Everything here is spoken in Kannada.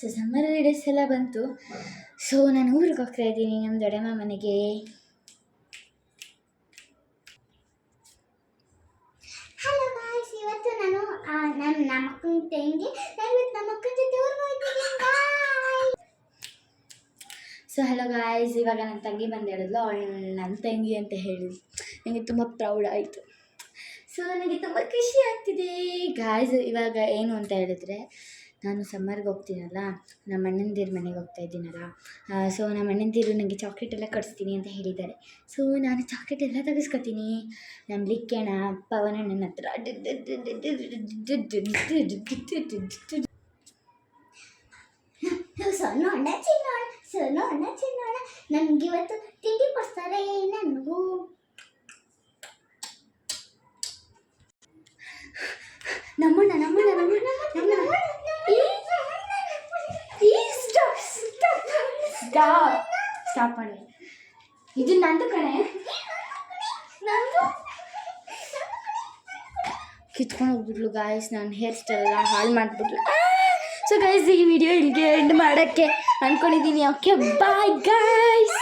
ಸೊ ಸಮ್ಮರ್ ಹಾಲಿಡೇಸ್ ಎಲ್ಲ ಬಂತು. ಸೊ ನಾನು ಊರಿಗೆ ಹೋಗ್ತಾ ಇದ್ದೀನಿ ನಮ್ಮ ದೊಡ್ಡಮ್ಮ ಮನೆಗೆ. ಹಲೋ ಗಾಯ್ಸ್, ಇವತ್ತು ನಾನು ನಮ್ಮ ಅಕ್ಕನ ತಂಗಿ ನಮ್ಮ ಅಕ್ಕನ ಜೊತೆ ಊರಿಗೆ ಹೋಗ್ತಿದ್ದೀನಿ. ಸೊ ಹಲೋ ಗಾಯ್ಸ್, ಇವಾಗ ನನ್ನ ತಂಗಿ ಬಂದು ಹೇಳಿದ್ಲು ಅವಳು ನನ್ನ ತಂಗಿ ಅಂತ ಹೇಳಿದ್ಲು. ನನಗೆ ತುಂಬ ಪ್ರೌಡ್ ಆಯಿತು. ಸೊ ನನಗೆ ತುಂಬ ಖುಷಿ ಆಗ್ತಿದೆ ಗಾಯ್ಸ್. ಇವಾಗ ಏನು ಅಂತ ಹೇಳಿದ್ರೆ, ನಾನು ಸಮ್ಮರ್ಗೆ ಹೋಗ್ತೀನಲ್ಲ, ನಮ್ಮ ಅಣ್ಣಂದಿರ ಮನೆಗೆ ಹೋಗ್ತಾ ಇದ್ದೀನಲ್ಲ. ಸೊ ನಮ್ಮ ಅಣ್ಣಂದಿರು ನನಗೆ ಚಾಕ್ಲೇಟ್ ಎಲ್ಲ ಕಟ್ಸ್ತೀನಿ ಅಂತ ಹೇಳಿದ್ದಾರೆ. ಸೊ ನಾನು ಚಾಕ್ಲೇಟ್ ಎಲ್ಲ ತೆಗೆಸ್ಕೊತೀನಿ ನಮ್ಮ ಲಿಕ್ಕೇಣ ಪವನಣ್ಣನ ಹತ್ರ. ಸಣ್ಣ ಅಣ್ಣ ಚಿನ್ನೋಣ ನನಗಿವತ್ತು ತಿಂಡಿ ಕೊಡ್ತಾರೆ. ನನಗೂ ನಮ್ಮಣ್ಣ ಸ್ಟಾಪ್ ಮಾಡಿ. ಇದು ನಂದು ಕಣೆ, ಕಿತ್ಕೊಂಡು ಹೋಗ್ಬಿಟ್ಲು ಗಾಯ್ಸ್. ನಾನು ಹೇರ್ ಸ್ಟೈಲ್ ಎಲ್ಲ ಹಾಳು ಮಾಡಿಬಿಟ್ಲು. ಸೊ ಗೈಸ್, ಈ ವಿಡಿಯೋ ಇಲ್ಲಿಗೆ ಎಂಡ್ ಮಾಡೋಕ್ಕೆ ಅಂದ್ಕೊಂಡಿದ್ದೀನಿ. Okay, bye guys.